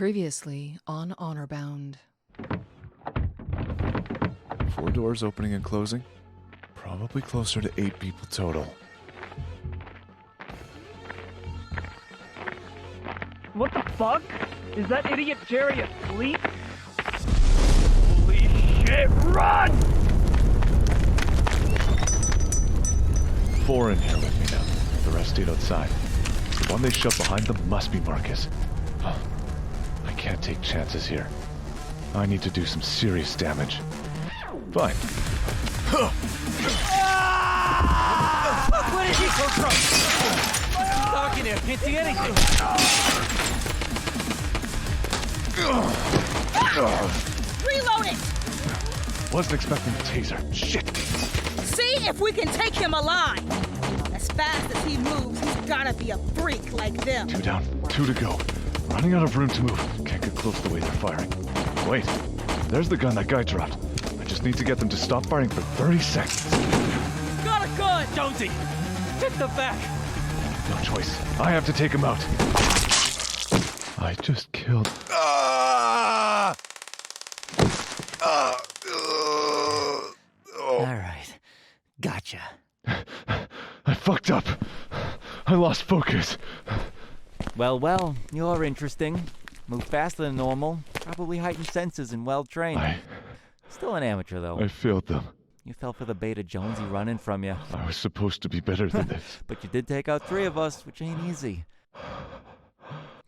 Previously on Honorbound. 4 doors opening and closing. Probably closer to 8 people total. What the fuck? Is that idiot Jerry asleep? Holy shit, run! 4 in here with me now. The rest stayed outside. The one they shoved behind them must be Marcus. I can't take chances here. I need to do some serious damage. Fine. Where did he come from? Dark in there, can't see anything. Reload it! Wasn't expecting the taser. Shit! See if we can take him alive! As fast as he moves, he's gotta be a freak like them. 2 down, 2 to go. Running out of room to move. Can't get close the way they're firing. Wait, there's the gun that guy dropped. I just need to get them to stop firing for 30 seconds. Got a gun! Jonesy! Get the back! No choice. I have to take him out. I just killed... Alright. Gotcha. I fucked up. I lost focus. Well, you're interesting. Move faster than normal. Probably heightened senses and well-trained. Still an amateur, though. I failed them. You fell for the bait of Jonesy running from you. I was supposed to be better than this. But you did take out 3 of us, which ain't easy.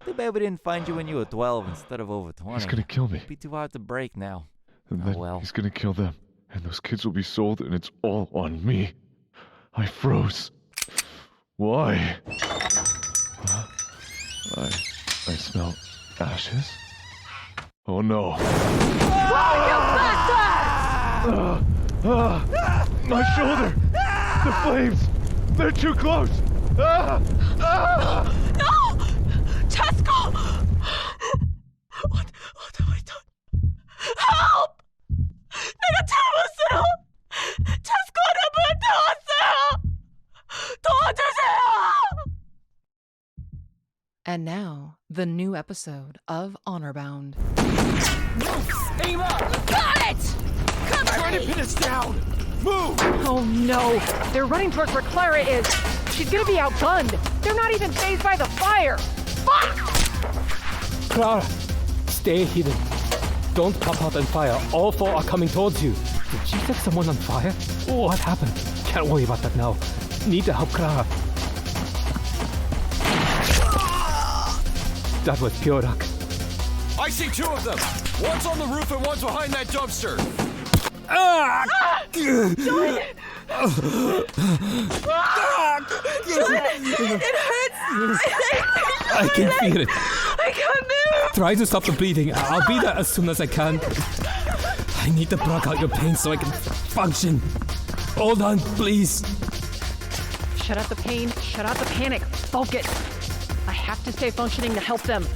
Too bad we didn't find you when you were 12 instead of over 20. He's gonna kill me. It'd be too hard to break now. And then he's gonna kill them. And those kids will be sold, and it's all on me. I froze. Why? I smell ashes. Oh no. My shoulder! The flames! They're too close! No! Cesco! What have I done? Help! 내가 잘못했어요! Cesco, 나만 도와주세요! And now, the new episode of Honorbound. Aim up! Got it! Come Trying to pin us down! Move! Oh no! They're running towards where Clara is! She's gonna be outgunned! They're not even fazed by the fire! Fuck! Clara, stay hidden. Don't pop out and fire. All 4 are coming towards you. Did she set someone on fire? What happened? Can't worry about that now. Need to help Clara. That was pure luck. I see 2 of them. One's on the roof and one's behind that dumpster. It hurts! I can feel it. I can't move! Try to stop the bleeding. I'll be there as soon as I can. I need to block out your pain so I can function. Hold on, please. Shut out the pain, shut out the panic. Focus! I have to stay functioning to help them.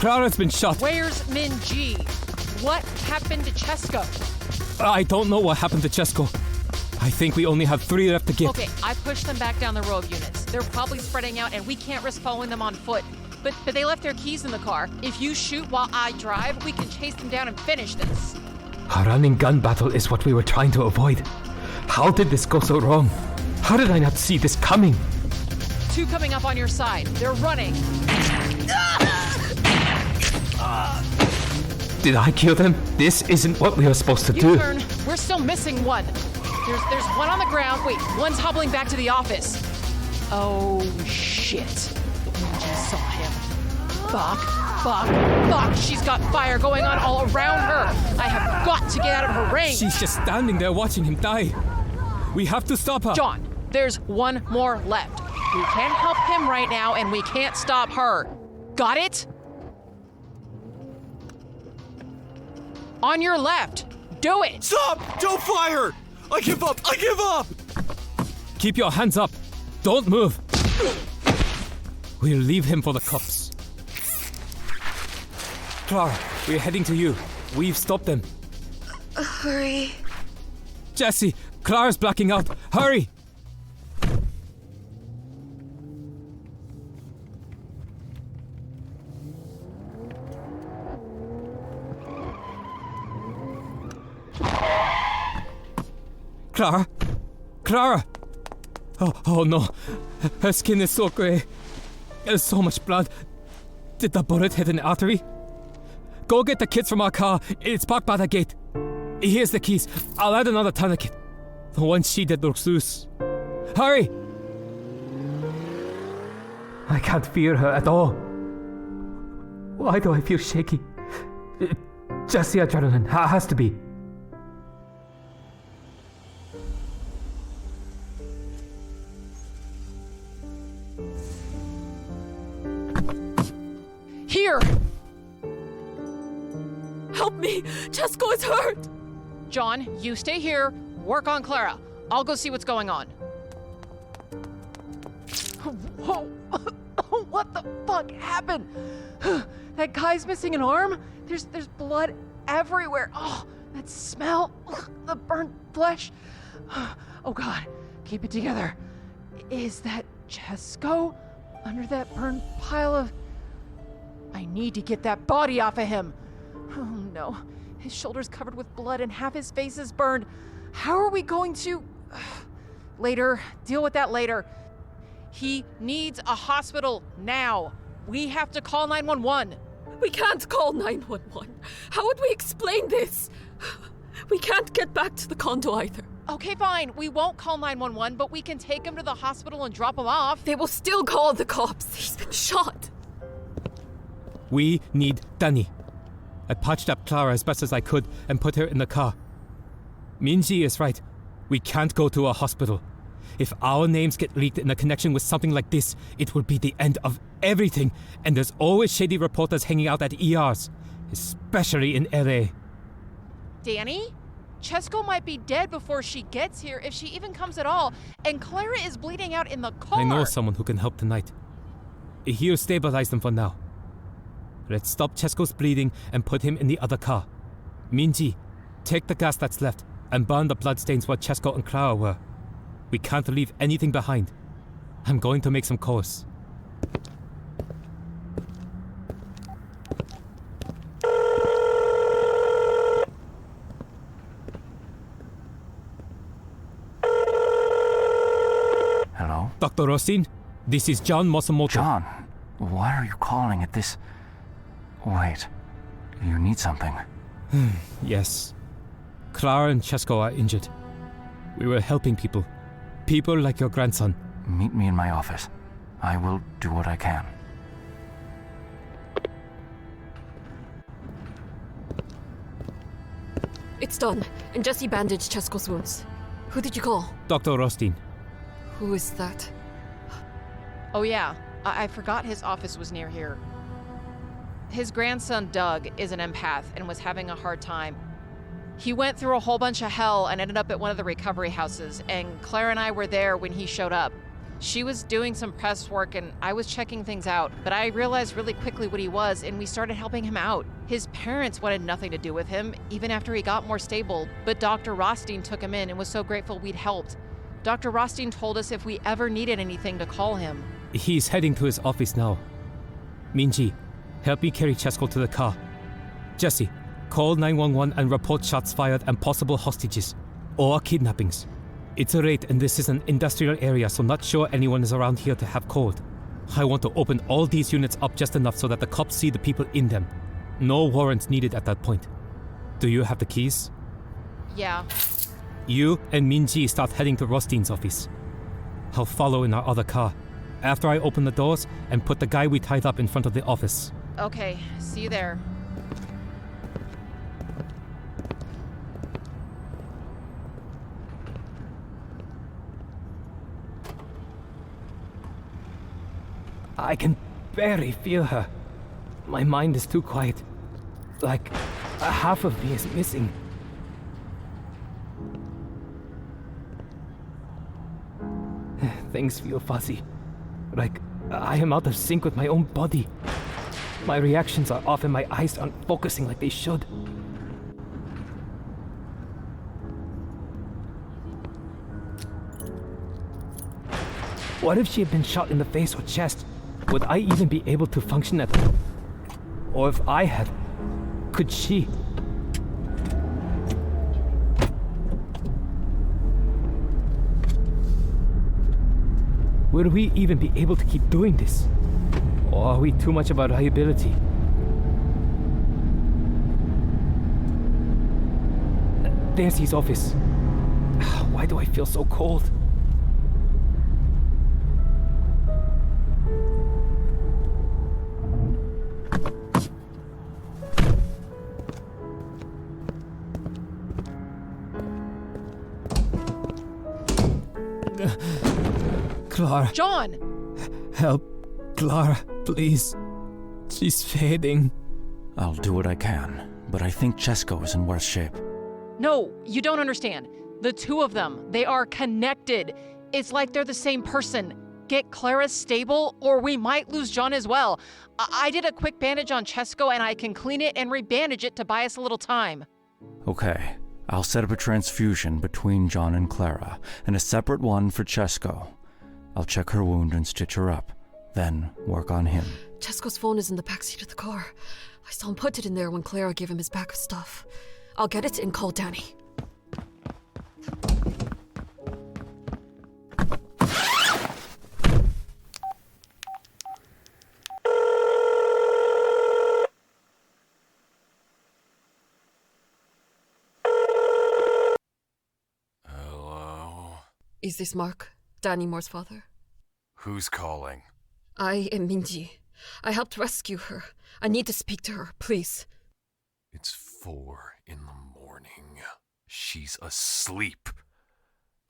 Clara's been shot. Where's Min-Ji? What happened to Cesco? I don't know what happened to Cesco. I think we only have 3 left to get. Okay, I pushed them back down the row of units. They're probably spreading out and we can't risk following them on foot. But they left their keys in the car. If you shoot while I drive, we can chase them down and finish this. A running gun battle is what we were trying to avoid. How did this go so wrong? How did I not see this coming? 2 coming up on your side. They're running. Did I kill them? This isn't what we were supposed to do. U-turn. We're still missing 1. There's 1 on the ground. Wait, 1's hobbling back to the office. Oh, shit. Min-Ji saw him. Fuck. She's got fire going on all around her. I have got to get out of her range. She's just standing there watching him die. We have to stop her. John, there's 1 more left. We can't help him right now, and we can't stop her. Got it? On your left. Do it. Stop! Don't fire! I give up! Keep your hands up. Don't move. We'll leave him for the cops. Clara, we're heading to you. We've stopped them. Hurry. Jessie, Clara's blacking out. Hurry! Clara? Clara! Oh no. Her skin is so grey. There's so much blood. Did the bullet hit an artery? Go get the kids from our car. It's parked by the gate. Here's the keys. I'll add another tourniquet. The one she did looks loose. Hurry! I can't feel her at all. Why do I feel shaky? Just the adrenaline. Has to be. Here! Help me! Cesco is hurt! John, you stay here, work on Clara. I'll go see what's going on. Whoa! What the fuck happened? That guy's missing an arm? There's blood everywhere. Oh, that smell. The burnt flesh. Oh god, keep it together. Is that Cesco under that burned pile of... I need to get that body off of him. Oh no, his shoulder's covered with blood and half his face is burned. How are we going to... Later, deal with that later. He needs a hospital now. We have to call 911. We can't call 911. How would we explain this? We can't get back to the condo either. Okay, fine. We won't call 911, but we can take him to the hospital and drop him off. They will still call the cops. He's been shot. We need Dani. I patched up Clara as best as I could and put her in the car. Minji is right. We can't go to a hospital. If our names get leaked in a connection with something like this, it will be the end of everything. And there's always shady reporters hanging out at ERs, especially in LA. Dani? Cesco might be dead before she gets here, if she even comes at all. And Clara is bleeding out in the car. I know someone who can help tonight. He'll stabilize them for now. Let's stop Cesco's bleeding and put him in the other car. Minji, take the gas that's left and burn the bloodstains where Cesco and Clara were. We can't leave anything behind. I'm going to make some calls. Hello? Dr. Rothstein, this is John Masumoto. John, why are you calling at this... Wait, you need something? Yes. Clara and Cesco are injured. We were helping people. People like your grandson. Meet me in my office. I will do what I can. It's done, and Jessie bandaged Cesco's wounds. Who did you call? Dr. Rothstein. Who is that? Oh yeah, I forgot his office was near here. His grandson, Doug, is an empath and was having a hard time. He went through a whole bunch of hell and ended up at one of the recovery houses, and Clara and I were there when he showed up. She was doing some press work and I was checking things out, but I realized really quickly what he was and we started helping him out. His parents wanted nothing to do with him, even after he got more stable, but Dr. Rothstein took him in and was so grateful we'd helped. Dr. Rothstein told us if we ever needed anything to call him. He's heading to his office now. Minji, help me carry Cesco to the car. Jessie, call 911 and report shots fired and possible hostages or kidnappings. It's a raid and this is an industrial area, so not sure anyone is around here to have called. I want to open all these units up just enough so that the cops see the people in them. No warrants needed at that point. Do you have the keys? Yeah. You and Minji start heading to Rothstein's office. I'll follow in our other car, after I open the doors and put the guy we tied up in front of the office. Okay, see you there. I can barely feel her. My mind is too quiet. Like, half of me is missing. Things feel fuzzy. Like, I am out of sync with my own body. My reactions are off and my eyes aren't focusing like they should. What if she had been shot in the face or chest? Would I even be able to function at all? Or if I had, could she? Will we even be able to keep doing this? Or are we too much of a liability? There's his office. Why do I feel so cold? Clara. John! Help. Clara, please. She's fading. I'll do what I can, but I think Cesco is in worse shape. No, you don't understand. The two of them, they are connected. It's like they're the same person. Get Clara stable, or we might lose John as well. I did a quick bandage on Cesco, and I can clean it and rebandage it to buy us a little time. Okay, I'll set up a transfusion between John and Clara, and a separate one for Cesco. I'll check her wound and stitch her up, then work on him. Cesco's phone is in the backseat of the car. I saw him put it in there when Clara gave him his bag of stuff. I'll get it and call Dani. Hello? Is this Mark, Dani Moore's father? Who's calling? I am Minji. I helped rescue her. I need to speak to her, please. It's 4 in the morning. She's asleep.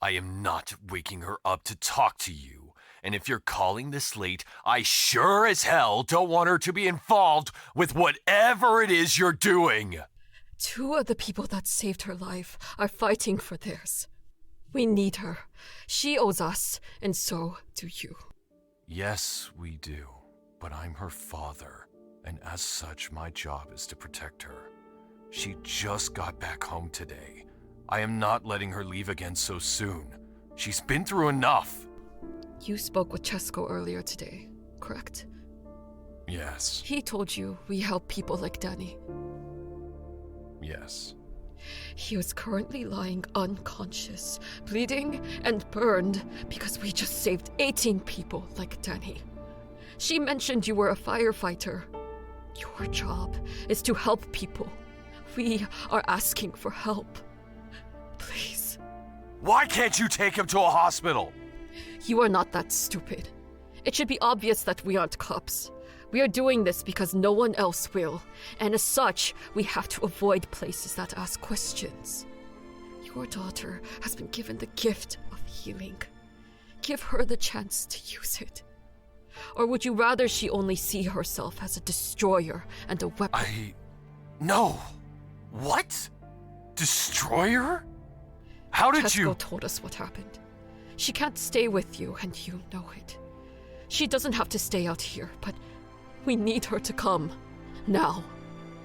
I am not waking her up to talk to you. And if you're calling this late, I sure as hell don't want her to be involved with whatever it is you're doing. 2 of the people that saved her life are fighting for theirs. We need her. She owes us, and so do you. Yes, we do. But I'm her father, and as such, my job is to protect her. She just got back home today. I am not letting her leave again so soon. She's been through enough. You spoke with Cesco earlier today, correct? Yes. He told you we help people like Dani. Yes. He was currently lying unconscious, bleeding and burned because we just saved 18 people like Dani. She mentioned you were a firefighter. Your job is to help people. We are asking for help. Please. Why can't you take him to a hospital? You are not that stupid. It should be obvious that we aren't cops. We are doing this because no one else will, and as such, we have to avoid places that ask questions. Your daughter has been given the gift of healing. Give her the chance to use it. Or would you rather she only see herself as a destroyer and a weapon? No. What? Destroyer? How did Cesco told us what happened. She can't stay with you, and you know it. She doesn't have to stay out here, but we need her to come. Now.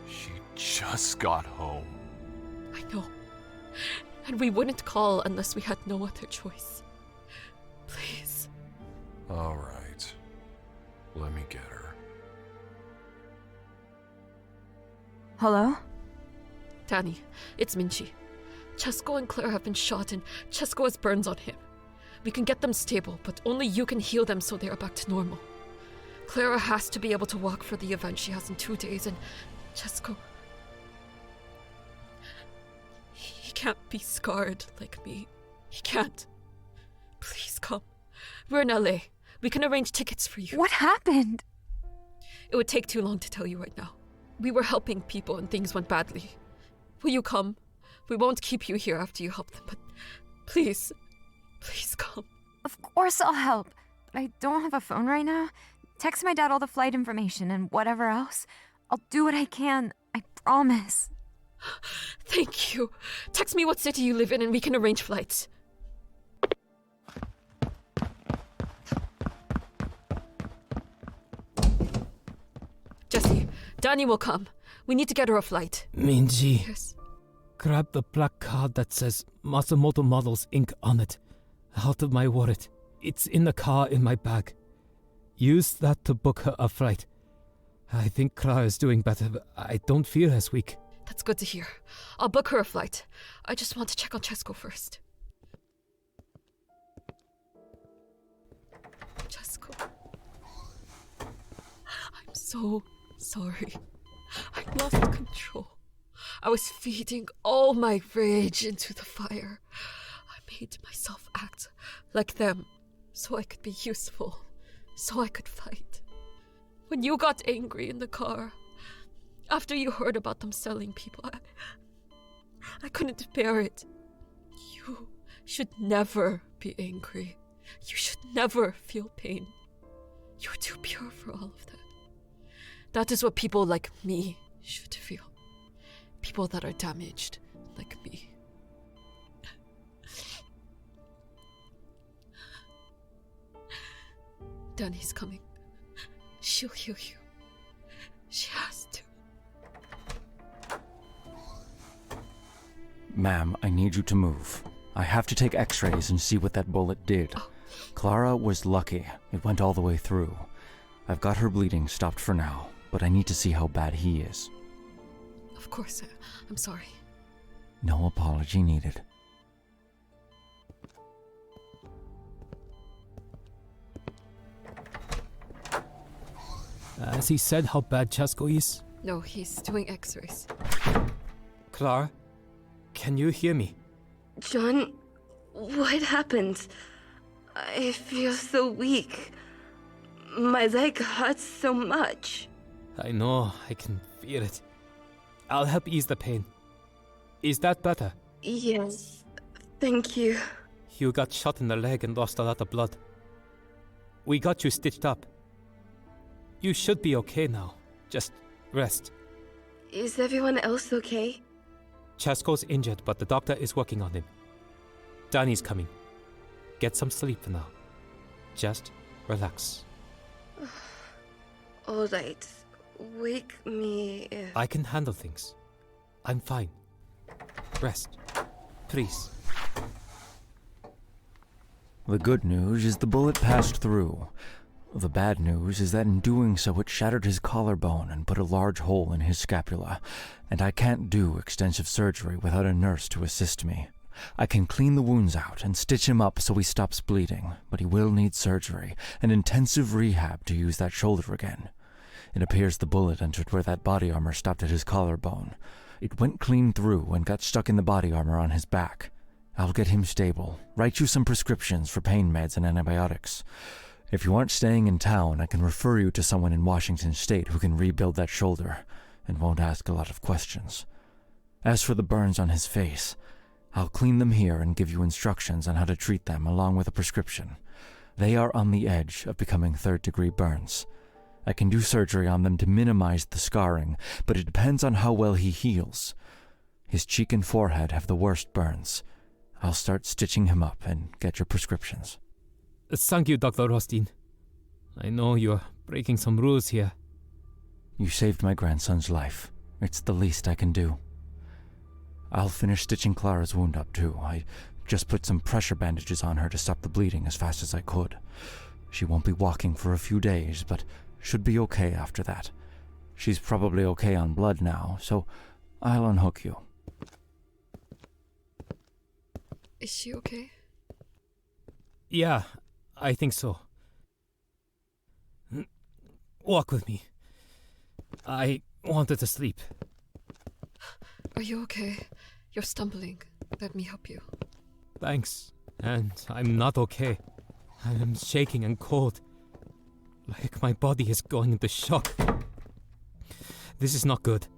She just got home. I know. And we wouldn't call unless we had no other choice. Please. All right. Let me get her. Hello? Dani, it's Minji. Cesco and Clara have been shot and Cesco has burns on him. We can get them stable, but only you can heal them so they are back to normal. Clara has to be able to walk for the event she has in 2 days, and Cesco... He can't be scarred like me. He can't. Please come. We're in LA. We can arrange tickets for you. What happened? It would take too long to tell you right now. We were helping people and things went badly. Will you come? We won't keep you here after you help them, but please, please come. Of course I'll help, but I don't have a phone right now. Text my dad all the flight information and whatever else. I'll do what I can, I promise. Thank you. Text me what city you live in and we can arrange flights. Jessie, Dani will come. We need to get her a flight. Minji. Yes. Grab the black card that says Masumoto Models Inc. on it. Out of my wallet. It's in the car in my bag. Use that to book her a flight. I think Clara is doing better, but I don't feel as weak. That's good to hear. I'll book her a flight. I just want to check on Cesco first. so sorry. I lost control. I was feeding all my rage into the fire. I made myself act like them so I could be useful, so I could fight. When you got angry in the car, after you heard about them selling people, I couldn't bear it. You should never be angry. You should never feel pain. You're too pure for all of that. That is what people like me should feel. People that are damaged, like me. Dani's coming. She'll heal you. She has to. Ma'am, I need you to move. I have to take x-rays and see what that bullet did. Oh. Clara was lucky. It went all the way through. I've got her bleeding stopped for now, but I need to see how bad he is. Of course, I'm sorry. No apology needed. Has he said how bad Cesco is? No, he's doing x-rays. Clara, can you hear me? John, what happened? I feel so weak. My leg hurts so much. I know, I can feel it. I'll help ease the pain. Is that better? Yes, thank you. You got shot in the leg and lost a lot of blood. We got you stitched up. You should be okay now. Just rest. Is everyone else okay? Cesco's injured, but the doctor is working on him. Dani's coming. Get some sleep for now. Just relax. All right. Wake me if... I can handle things. I'm fine. Rest. Please. The good news is the bullet passed through. The bad news is that in doing so it shattered his collarbone and put a large hole in his scapula, and I can't do extensive surgery without a nurse to assist me. I can clean the wounds out and stitch him up so he stops bleeding, but he will need surgery and intensive rehab to use that shoulder again. It appears the bullet entered where that body armor stopped at his collarbone. It went clean through and got stuck in the body armor on his back. I'll get him stable, write you some prescriptions for pain meds and antibiotics. If you aren't staying in town, I can refer you to someone in Washington State who can rebuild that shoulder and won't ask a lot of questions. As for the burns on his face, I'll clean them here and give you instructions on how to treat them along with a prescription. They are on the edge of becoming third-degree burns. I can do surgery on them to minimize the scarring, but it depends on how well he heals. His cheek and forehead have the worst burns. I'll start stitching him up and get your prescriptions. Thank you, Dr. Rothstein. I know you're breaking some rules here. You saved my grandson's life. It's the least I can do. I'll finish stitching Clara's wound up, too. I just put some pressure bandages on her to stop the bleeding as fast as I could. She won't be walking for a few days, but should be okay after that. She's probably okay on blood now, so I'll unhook you. Is she okay? Yeah, I think so. Walk with me. I wanted to sleep. Are you okay? You're stumbling. Let me help you. Thanks. And I'm not okay. I'm shaking and cold. Like my body is going into shock. This is not good.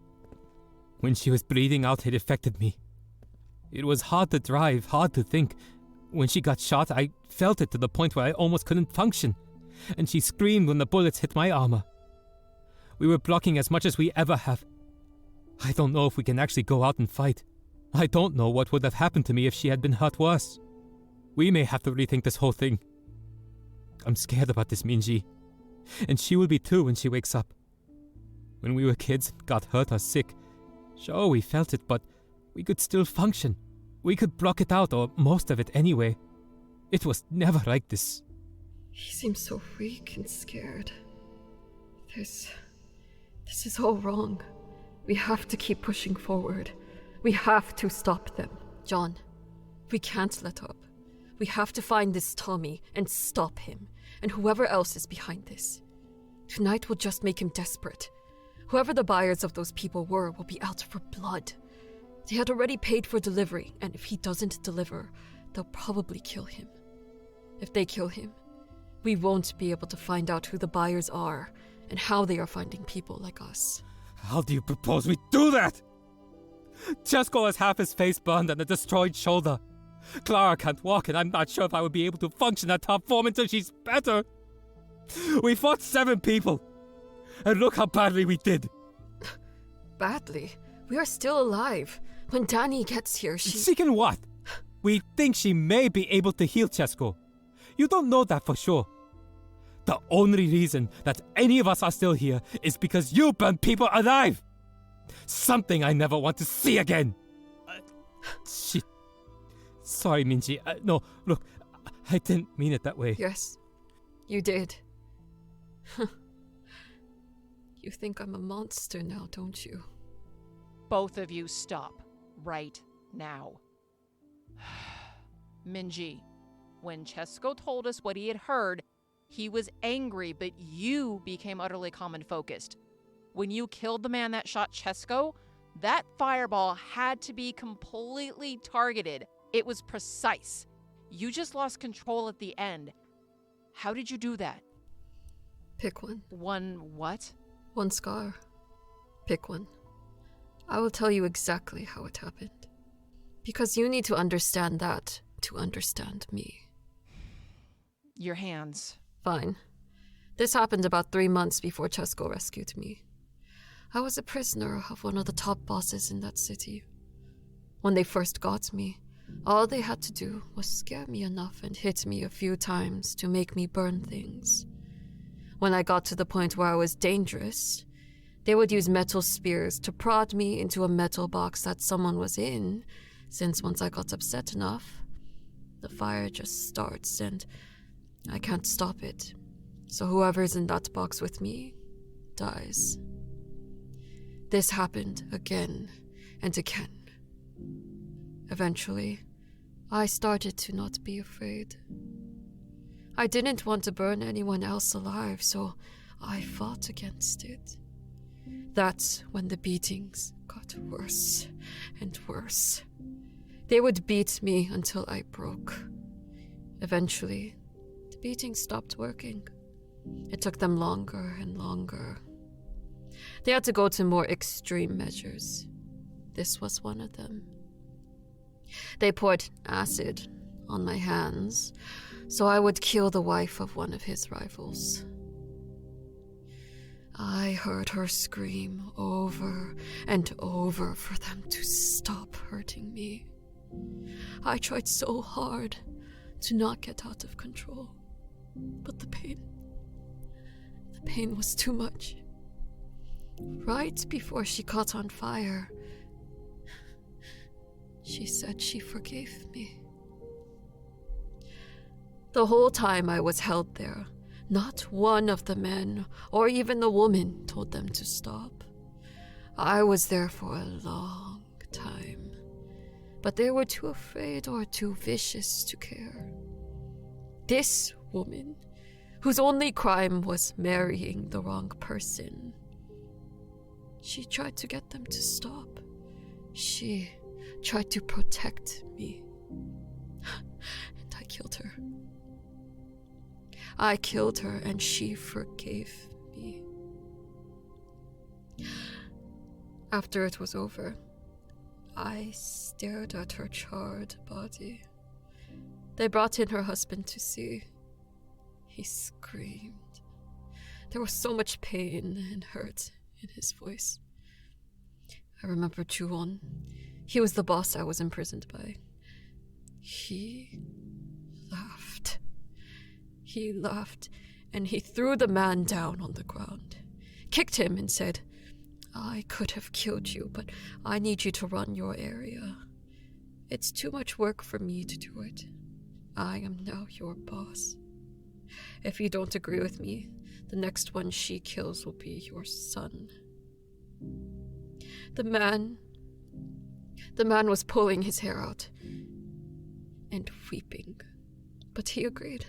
When she was bleeding out, it affected me. It was hard to drive, hard to think. When she got shot, I felt it to the point where I almost couldn't function. And she screamed when the bullets hit my armor. We were blocking as much as we ever have. I don't know if we can actually go out and fight. I don't know what would have happened to me if she had been hurt worse. We may have to rethink this whole thing. I'm scared about this Minji. And she will be too when she wakes up. When we were kids, got hurt or sick, sure, we felt it, but we could still function. We could block it out, or most of it anyway. It was never like this. He seems so weak and scared. This is all wrong. We have to keep pushing forward. We have to stop them. John, we can't let up. We have to find this Tommy and stop him, and whoever else is behind this. Tonight will just make him desperate. Whoever the buyers of those people were will be out for blood. They had already paid for delivery, and if he doesn't deliver, they'll probably kill him. If they kill him, we won't be able to find out who the buyers are and how they are finding people like us. How do you propose we do that? Cesco has half his face burned and a destroyed shoulder. Clara can't walk, and I'm not sure if I would be able to function at top form until she's better. We fought 7 people, and look how badly we did. Badly? We are still alive. When Dani gets here, She can what? We think she may be able to heal Cesco. You don't know that for sure. The only reason that any of us are still here is because you burned people alive. Something I never want to see again. Shit. Sorry, Minji. No, look, I didn't mean it that way. Yes, you did. You think I'm a monster now, don't you? Both of you stop right now. Minji, when Cesco told us what he had heard, he was angry, but you became utterly calm and focused. When you killed the man that shot Cesco, that fireball had to be completely targeted. It was precise. You just lost control at the end. How did you do that? Pick one. One what? One scar. Pick one. I will tell you exactly how it happened. Because you need to understand that to understand me. Your hands. Fine. This happened about 3 months before Cesco rescued me. I was a prisoner of one of the top bosses in that city. When they first got me, all they had to do was scare me enough and hit me a few times to make me burn things. When I got to the point where I was dangerous, they would use metal spears to prod me into a metal box that someone was in, since once I got upset enough, the fire just starts and I can't stop it. So whoever's in that box with me dies. This happened again and again. Eventually, I started to not be afraid. I didn't want to burn anyone else alive, so I fought against it. That's when the beatings got worse and worse. They would beat me until I broke. Eventually, the beatings stopped working. It took them longer and longer. They had to go to more extreme measures. This was one of them. They poured acid on my hands, so I would kill the wife of one of his rivals. I heard her scream over and over for them to stop hurting me. I tried so hard to not get out of control, but the pain was too much. Right before she caught on fire, she said she forgave me. The whole time I was held there, not one of the men or even the woman told them to stop. I was there for a long time, but they were too afraid or too vicious to care. This woman, whose only crime was marrying the wrong person, she tried to get them to stop. She tried to protect me. And I killed her. I killed her and she forgave me. After it was over, I stared at her charred body. They brought in her husband to see. He screamed. There was so much pain and hurt in his voice. I remember Juwon. He was the boss I was imprisoned by. He laughed. He laughed, and he threw the man down on the ground, kicked him and said, "I could have killed you, but I need you to run your area. It's too much work for me to do it. I am now your boss. If you don't agree with me, the next one she kills will be your son." The man was pulling his hair out and weeping, but he agreed.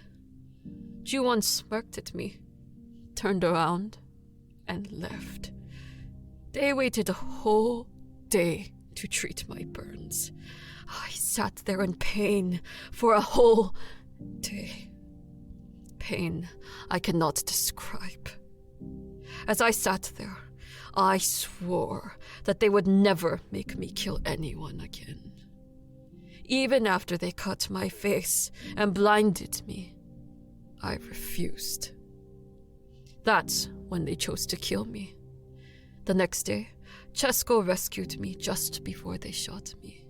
Juwon smirked at me. turned around, and left. They waited a whole day to treat my burns. I sat there in pain for a whole day. Pain I cannot describe. As I sat there, I swore that they would never make me kill anyone again. Even after they cut my face and blinded me, I refused. That's when they chose to kill me. The next day, Cesco rescued me just before they shot me.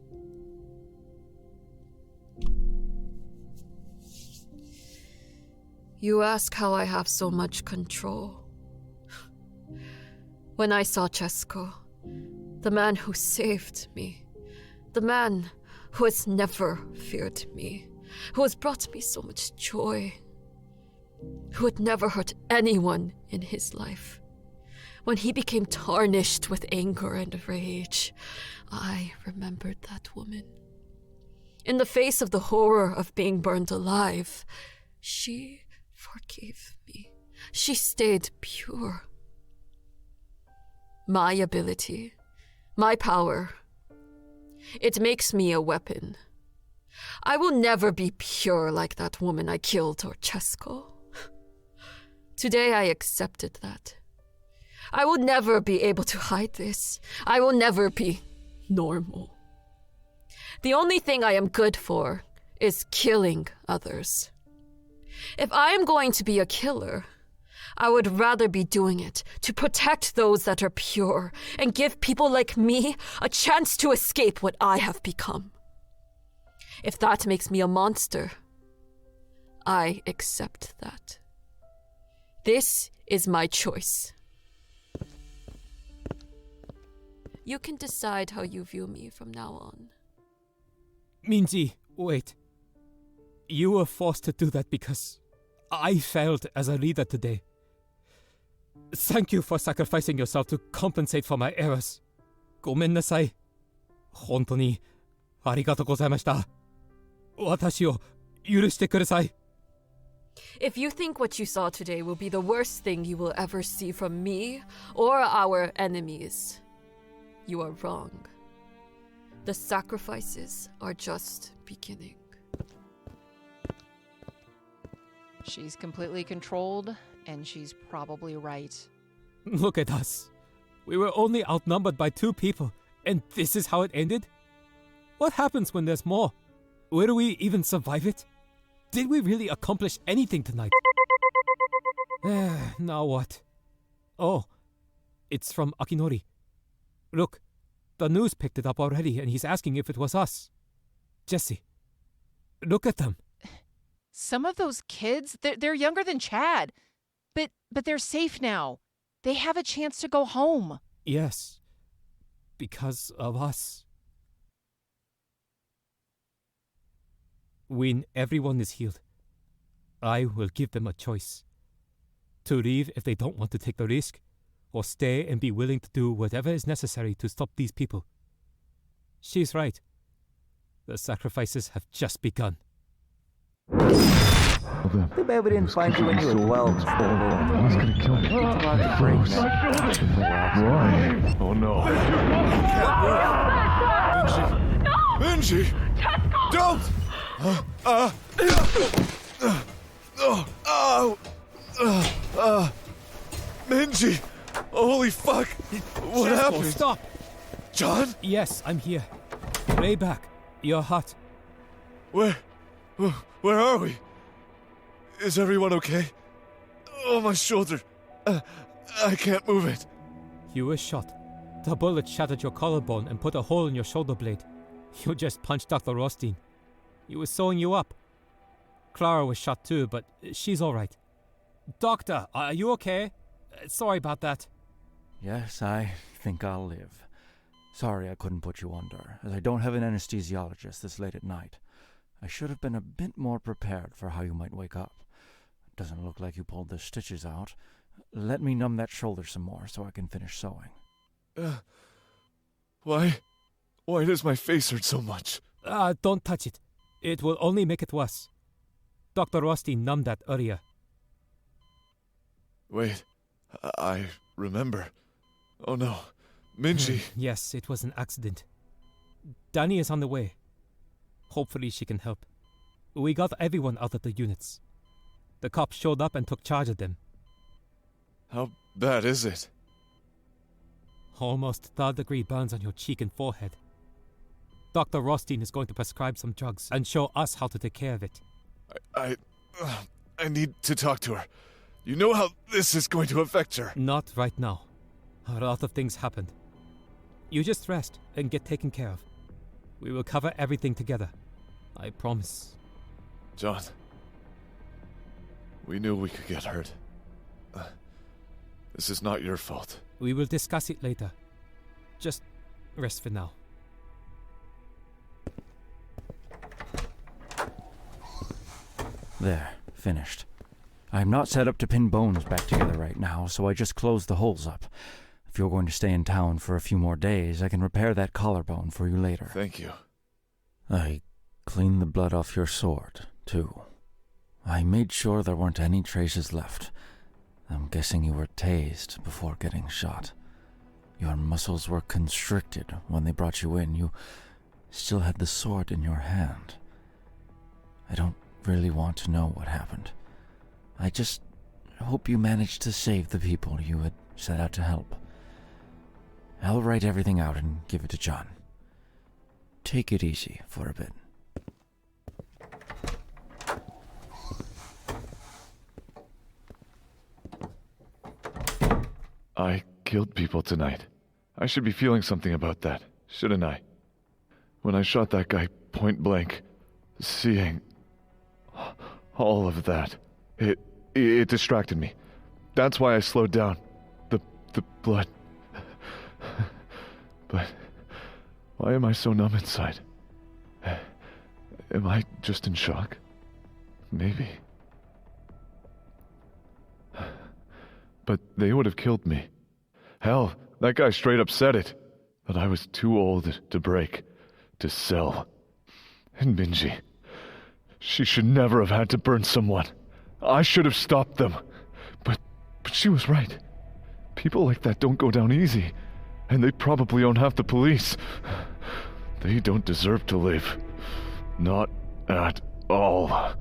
You ask how I have so much control. When I saw Cesco, the man who saved me, the man who has never feared me, who has brought me so much joy, who had never hurt anyone in his life, when he became tarnished with anger and rage, I remembered that woman. In the face of the horror of being burned alive, she forgave me. She stayed pure. My ability, my power, it makes me a weapon. I will never be pure like that woman I killed or Cesco. Today I accepted that. I will never be able to hide this. I will never be normal. The only thing I am good for is killing others. If I am going to be a killer, I would rather be doing it to protect those that are pure and give people like me a chance to escape what I have become. If that makes me a monster, I accept that. This is my choice. You can decide how you view me from now on. Minji, wait. You were forced to do that because I failed as a leader today. Thank you for sacrificing yourself to compensate for my errors. ごめんなさい。本当にありがとうございました。私を許してください。If you think what you saw today will be the worst thing you will ever see from me or our enemies, you are wrong. The sacrifices are just beginning. She's completely controlled, and she's probably right. Look at us. We were only outnumbered by 2 people, and this is how it ended? What happens when there's more? Will we even survive it? Did we really accomplish anything tonight? Now what? Oh, it's from Akinori. Look, the news picked it up already, and he's asking if it was us. Jessie, look at them. Some of those kids, they're younger than Chad. But they're safe now. They have a chance to go home. Yes, because of us. When everyone is healed, I will give them a choice. To leave if they don't want to take the risk, or stay and be willing to do whatever is necessary to stop these people. She's right. The sacrifices have just begun. Too bad we didn't find you when you were 12 instead of 11. He's gonna kill me. It's about to break now. Run. Oh no. Benji! Cesco! Don't! Benji! Holy fuck! What Cesco, happened? Stop! John? Yes, I'm here. Way back. You're hot. Where are we? Is everyone okay? Oh, my shoulder. I can't move it. You were shot. The bullet shattered your collarbone and put a hole in your shoulder blade. You just punched Dr. Rothstein. He was sewing you up. Clara was shot too, but she's all right. Doctor, are you okay? Sorry about that. Yes, I think I'll live. Sorry I couldn't put you under, as I don't have an anesthesiologist this late at night. I should have been a bit more prepared for how you might wake up. Doesn't look like you pulled the stitches out. Let me numb that shoulder some more so I can finish sewing. Why does my face hurt so much? Don't touch it. It will only make it worse. Dr. Rothstein numbed that earlier. Wait, I remember. Oh no, Minji. Yes, it was an accident. Dani is on the way. Hopefully she can help. We got everyone out of the units. The cops showed up and took charge of them. How bad is it? Almost third-degree burns on your cheek and forehead. Dr. Rothstein is going to prescribe some drugs and show us how to take care of it. I need to talk to her. You know how this is going to affect her. Not right now. A lot of things happened. You just rest and get taken care of. We will cover everything together. I promise. John, we knew we could get hurt. This is not your fault. We will discuss it later. Just rest for now. There, finished. I'm not set up to pin bones back together right now, so I just closed the holes up. If you're going to stay in town for a few more days, I can repair that collarbone for you later. Thank you. I cleaned the blood off your sword, too. I made sure there weren't any traces left. I'm guessing you were tased before getting shot. Your muscles were constricted when they brought you in. You still had the sword in your hand. I don't really want to know what happened. I just hope you managed to save the people you had set out to help. I'll write everything out and give it to John. Take it easy for a bit. I killed people tonight. I should be feeling something about that, shouldn't I? When I shot that guy point blank, seeing all of that, it distracted me. That's why I slowed down. The blood. But why am I so numb inside? Am I just in shock? Maybe. But they would have killed me. Hell, that guy straight up said it. But I was too old to break, to sell. And Minji, she should never have had to burn someone. I should have stopped them. But she was right. People like that don't go down easy. And they probably own half the police. They don't deserve to live. Not at all.